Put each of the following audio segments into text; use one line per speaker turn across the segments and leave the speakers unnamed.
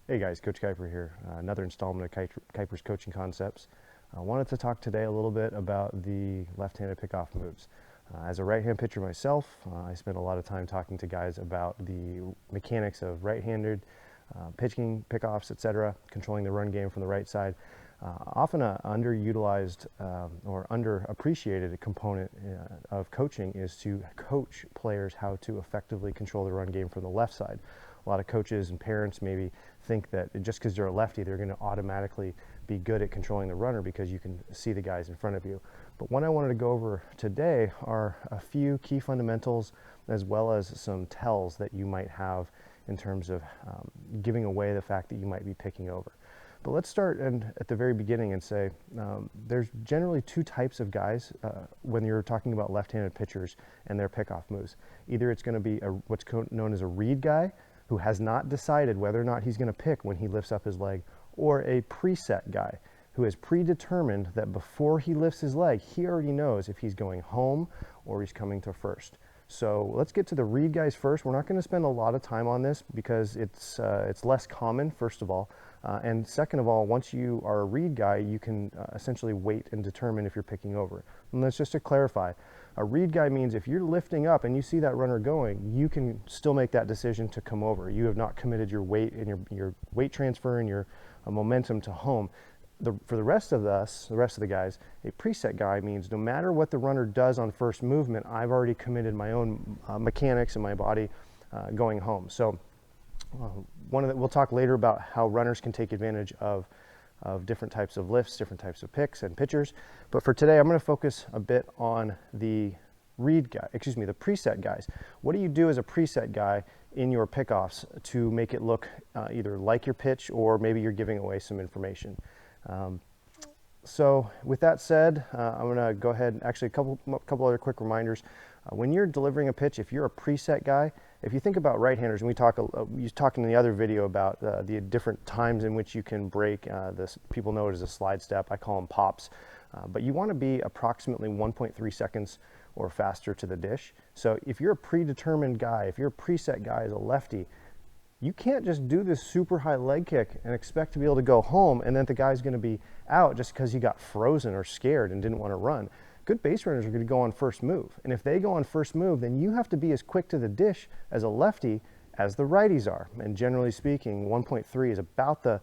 Hey guys, Coach Kuiper here. Another installment of Kuiper's Coaching Concepts. I wanted to talk today a little bit about the left-handed pickoff moves. As a right-hand pitcher myself, I spend a lot of time talking to guys about the mechanics of right-handed pitching, pickoffs, etc., controlling the run game from the right side. Often an underutilized or underappreciated component of coaching is to coach players how to effectively control the run game from the left side. A lot of coaches and parents maybe think that just because they're a lefty, they're going to automatically be good at controlling the runner because you can see the guys in front of you. But what I wanted to go over today are a few key fundamentals as well as some tells that you might have in terms of giving away the fact that you might be picking over. But let's start at the very beginning and say there's generally two types of guys when you're talking about left-handed pitchers and their pickoff moves. Either it's going to be what's known as a read guy, who has not decided whether or not he's going to pick when he lifts up his leg, or a preset guy who has predetermined that before he lifts his leg, he already knows if he's going home or he's coming to first. So let's get to the read guys first. We're not going to spend a lot of time on this because it's less common, first of all. And second of all, once you are a read guy, you can essentially wait and determine if you're picking over. And that's just to clarify. A read guy means if you're lifting up and you see that runner going, you can still make that decision to come over. You have not committed your weight and your weight transfer and your momentum to home. For the rest of us, the rest of the guys, a preset guy means no matter what the runner does on first movement, I've already committed my own mechanics in my body going home. So we'll talk later about how runners can take advantage of different types of lifts, different types of picks and pitchers. But for today, I'm going to focus a bit on the the preset guys. What do you do as a preset guy in your pickoffs to make it look either like your pitch or maybe you're giving away some information? So with that said, I'm going to go ahead and actually a couple other quick reminders. When you're delivering a pitch, if you're a preset guy, if you think about right-handers, and you talked in the other video about the different times in which you can break this, people know it as a slide step, I call them pops, but you want to be approximately 1.3 seconds or faster to the dish. So if you're a predetermined guy, if you're a preset guy as a lefty, you can't just do this super high leg kick and expect to be able to go home and then the guy's going to be out just because he got frozen or scared and didn't want to run. Good base runners are going to go on first move. And if they go on first move, then you have to be as quick to the dish as a lefty as the righties are. And generally speaking, 1.3 is about the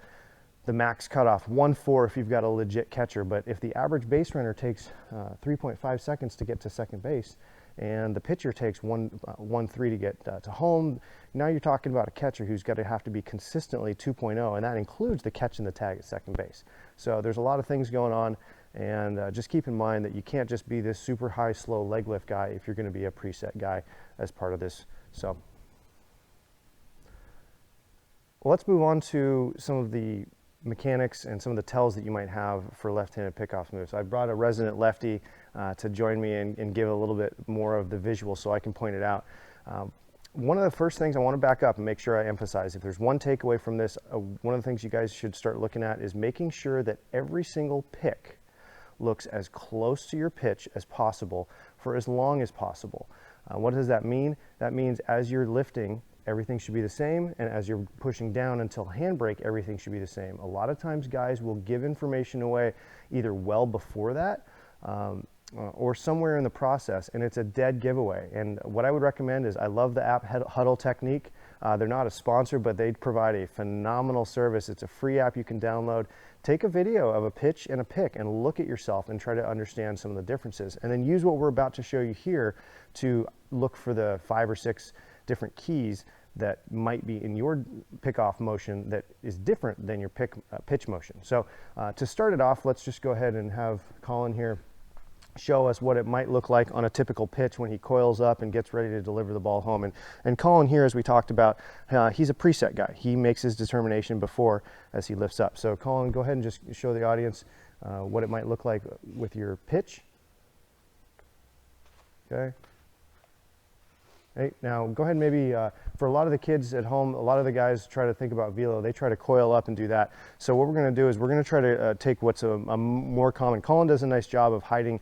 max cutoff, 1.4 if you've got a legit catcher. But if the average base runner takes 3.5 seconds to get to second base, and the pitcher takes 1.3 to get to home, now you're talking about a catcher who's got to have to be consistently 2.0, and that includes the catch and the tag at second base. So there's a lot of things going on, and just keep in mind that you can't just be this super high, slow leg lift guy if you're going to be a preset guy as part of this. So well, let's move on to some of the mechanics and some of the tells that you might have for left-handed pickoff moves. I brought a resident lefty to join me and give a little bit more of the visual so I can point it out. One of the first things I want to back up and make sure I emphasize, if there's one takeaway from this, one of the things you guys should start looking at is making sure that every single pick looks as close to your pitch as possible for as long as possible. What does that mean? That means as you're lifting, everything should be the same, and as you're pushing down until handbrake, everything should be the same. A lot of times guys will give information away either well before that or somewhere in the process, and it's a dead giveaway. And what I would recommend is, I love the app Huddle Technique. They're not a sponsor, but they provide a phenomenal service. It's a free app you can download. Take a video of a pitch and a pick and look at yourself and try to understand some of the differences. And then use what we're about to show you here to look for the 5 or 6 different keys that might be in your pickoff motion that is different than your pitch motion. So to start it off, let's just go ahead and have Colin here show us what it might look like on a typical pitch when he coils up and gets ready to deliver the ball home. And Colin here, as we talked about, he's a preset guy. He makes his determination before as he lifts up. So Colin, go ahead and just show the audience what it might look like with your pitch. Okay. Right, now go ahead and maybe, for a lot of the kids at home, a lot of the guys try to think about velo, they try to coil up and do that. So what we're going to do is we're going to try to take what's a more common. Colin does a nice job of hiding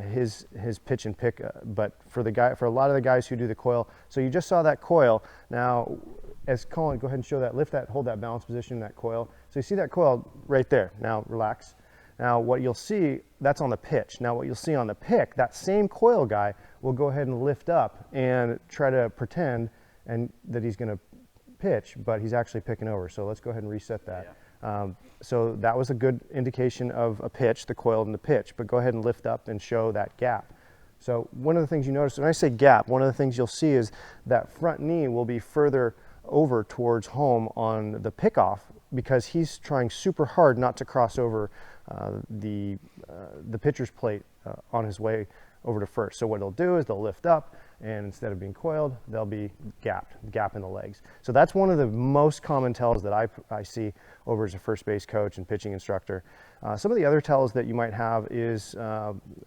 his pitch and pick, but for a lot of the guys who do the coil, so you just saw that coil. Now as Colin, go ahead and show that, lift that, hold that balance position, that coil. So you see that coil right there. Now relax. Now what you'll see, that's on the pitch. Now what you'll see on the pick, that same coil guy will go ahead and lift up and try to pretend that he's gonna pitch, but he's actually picking over. So let's go ahead and reset that. Yeah. So that was a good indication of a pitch, the coil and the pitch, but go ahead and lift up and show that gap. So one of the things you notice, when I say gap, one of the things you'll see is that front knee will be further over towards home on the pickoff because he's trying super hard not to cross over the pitcher's plate on his way over to first. So what they'll do is they'll lift up, and instead of being coiled, they'll be gap in the legs. So that's one of the most common tells that I see over as a first base coach and pitching instructor. Some of the other tells that you might have is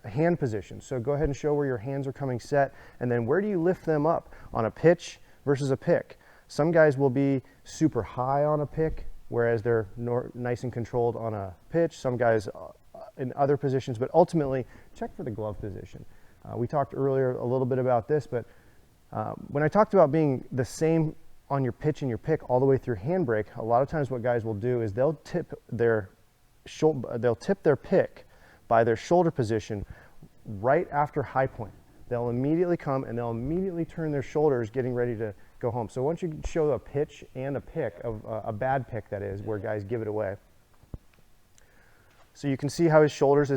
hand position. So go ahead and show where your hands are coming set, and then where do you lift them up on a pitch versus a pick. Some guys will be super high on a pick, whereas they're nice and controlled on a pitch. Some guys in other positions, but ultimately check for the glove position. We talked earlier a little bit about this, but when I talked about being the same on your pitch and your pick all the way through handbrake, a lot of times what guys will do is they'll tip their pick by their shoulder position right after high point. They'll immediately come and they'll immediately turn their shoulders getting ready to go home. So once you show a pitch and a pick, of a bad pick that is, where guys give it away. So you can see how his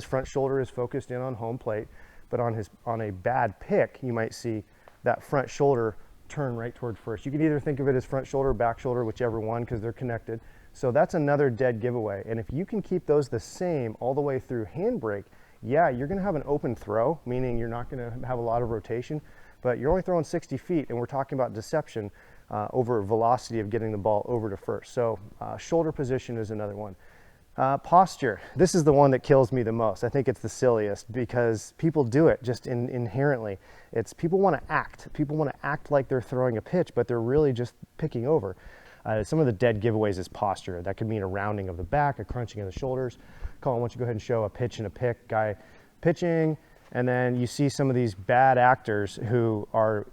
front shoulder is focused in on home plate, but on a bad pick, you might see that front shoulder turn right toward first. You can either think of it as front shoulder, back shoulder, whichever one, because they're connected. So that's another dead giveaway. And if you can keep those the same all the way through handbrake, yeah, you're gonna have an open throw, meaning you're not gonna have a lot of rotation, but you're only throwing 60 feet, and we're talking about deception over velocity of getting the ball over to first. So shoulder position is another one. Posture, this is the one that kills me the most. I think it's the silliest because people do it just inherently. It's people want to act. People want to act like they're throwing a pitch, but they're really just picking over. Some of the dead giveaways is posture. That could mean a rounding of the back, a crunching of the shoulders. Colin, why don't you go ahead and show a pitch and a pick, guy pitching, and then you see some of these bad actors who are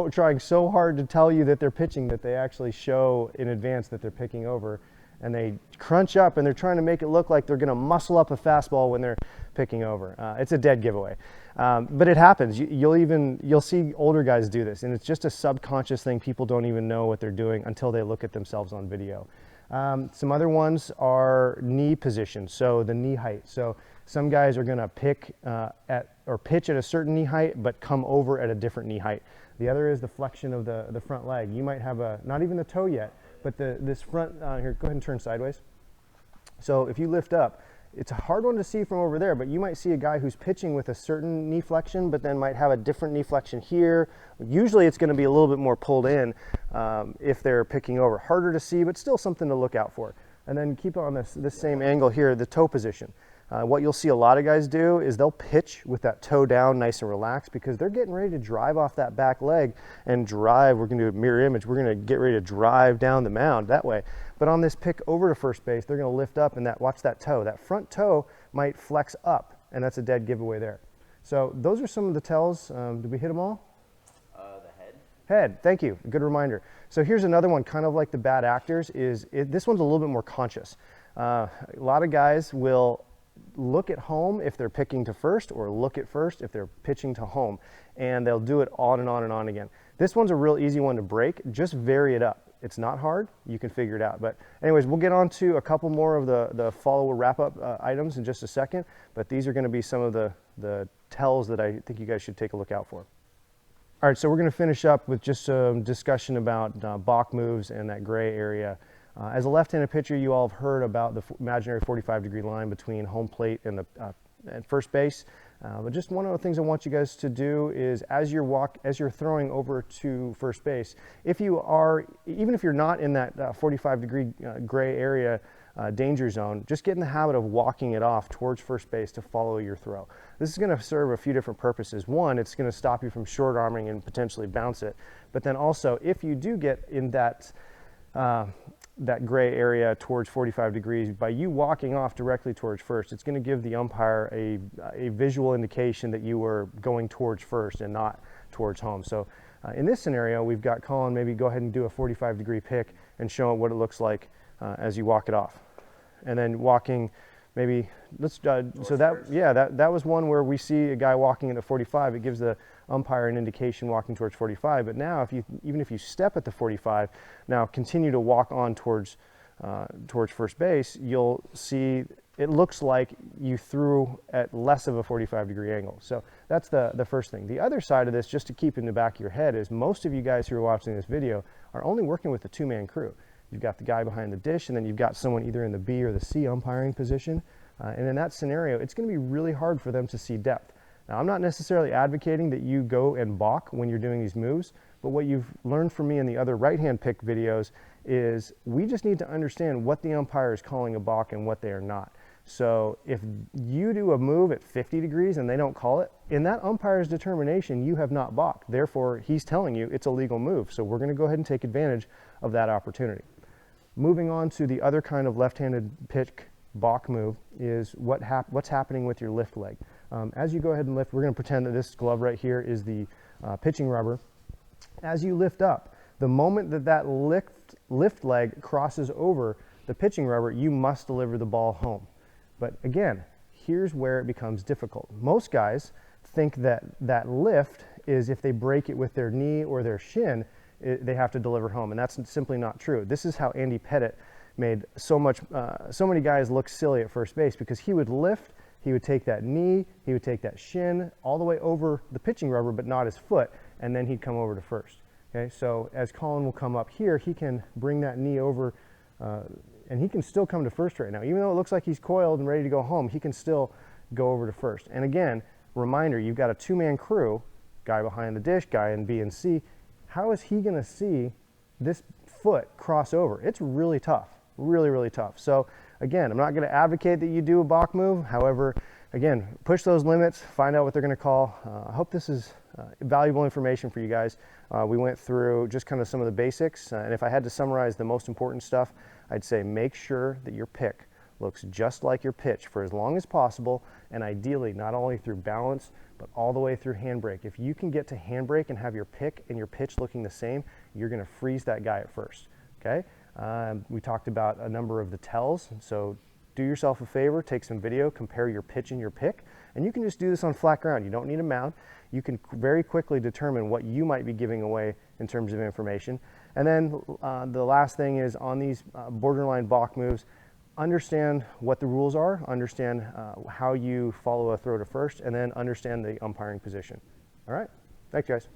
trying so hard to tell you that they're pitching that they actually show in advance that they're picking over. And they crunch up and they're trying to make it look like they're going to muscle up a fastball when they're picking over. It's a dead giveaway, but it happens. You'll see older guys do this, and it's just a subconscious thing. People don't even know what they're doing until they look at themselves on video. Some other ones are knee position, so the knee height. So some guys are going to pick or pitch at a certain knee height, but come over at a different knee height. The other is the flexion of the front leg. You might have not even the toe yet, but this front, here, go ahead and turn sideways. So if you lift up, it's a hard one to see from over there, but you might see a guy who's pitching with a certain knee flexion, but then might have a different knee flexion here. Usually it's gonna be a little bit more pulled in if they're picking over. Harder to see, but still something to look out for. And then keep on this same angle here, the toe position. What you'll see a lot of guys do is they'll pitch with that toe down nice and relaxed because they're getting ready to drive off that back leg and drive. We're gonna do a mirror image. We're gonna get ready to drive down the mound that way. But on this pick over to first base, they're gonna lift up and watch that toe. That front toe might flex up, and that's a dead giveaway there. So those are some of the tells. Did we hit them all?
The head.
Head, thank you, good reminder. So here's another one, kind of like the bad actors, this one's a little bit more conscious. A lot of guys will look at home if they're picking to first, or look at first if they're pitching to home, and they'll do it on and on and on again. This one's a real easy one to break. Just vary it up. It's not hard. You can figure it out. But anyways, we'll get on to a couple more of the follow wrap-up items in just a second, but these are going to be some of the tells that I think you guys should take a look out for. All right, so we're going to finish up with just some discussion about balk moves and that gray area. As a left-handed pitcher, you all have heard about the imaginary 45-degree line between home plate and and first base. But just one of the things I want you guys to do is as you're throwing over to first base, even if you're not in that 45-degree gray area danger zone, just get in the habit of walking it off towards first base to follow your throw. This is going to serve a few different purposes. One, it's going to stop you from short arming and potentially bounce it. But then also, if you do get in that gray area towards 45 degrees, by you walking off directly towards first, it's going to give the umpire a visual indication that you were going towards first and not towards home. So In this scenario, we've got Colin maybe go ahead and do a 45-degree pick and show what it looks like as you walk it off. And then walking maybe, so that was one where we see a guy walking at a 45. It gives the umpire an indication walking towards 45. But now, even if you step at the 45, now continue to walk on towards first base, you'll see it looks like you threw at less of a 45-degree angle. So that's the first thing. The other side of this, just to keep in the back of your head, is most of you guys who are watching this video are only working with a two-man crew. You've got the guy behind the dish, and then you've got someone either in the B or the C umpiring position. And in that scenario, it's going to be really hard for them to see depth. Now, I'm not necessarily advocating that you go and balk when you're doing these moves, but what you've learned from me in the other right-hand pick videos is we just need to understand what the umpire is calling a balk and what they are not. So if you do a move at 50 degrees and they don't call it, in that umpire's determination, you have not balked. Therefore, he's telling you it's a legal move. So we're going to go ahead and take advantage of that opportunity. Moving on to the other kind of left-handed pick balk move is what's happening with your lift leg. As you go ahead and lift, we're going to pretend that this glove right here is the pitching rubber. As you lift up, the moment that lift leg crosses over the pitching rubber, you must deliver the ball home. But again, here's where it becomes difficult. Most guys think that lift is if they break it with their knee or their shin, they have to deliver home, and that's simply not true. This is how Andy Pettitte made so many guys look silly at first base, because he would lift, he would take that knee, he would take that shin all the way over the pitching rubber, but not his foot, and then he'd come over to first. Okay, so as Colin will come up here, he can bring that knee over, and he can still come to first right now. Even though it looks like he's coiled and ready to go home, he can still go over to first. And again, reminder, you've got a two-man crew, guy behind the dish, guy in B and C. How is he going to see this foot cross over? It's really tough, really, really tough. So again, I'm not going to advocate that you do a balk move. However, again, push those limits, find out what they're going to call. I hope this is valuable information for you guys. We went through just kind of some of the basics, and if I had to summarize the most important stuff, I'd say make sure that your pick looks just like your pitch for as long as possible, and ideally not only through balance, but all the way through handbrake. If you can get to handbrake and have your pick and your pitch looking the same, you're going to freeze that guy at first. Okay? We talked about a number of the tells, so do yourself a favor, take some video, compare your pitch and your pick, and you can just do this on flat ground. You don't need a mount. You can very quickly determine what you might be giving away in terms of information. And then the last thing is on these borderline balk moves, understand what the rules are, understand how you follow a throw to first, and then understand the umpiring position. All right, thanks guys.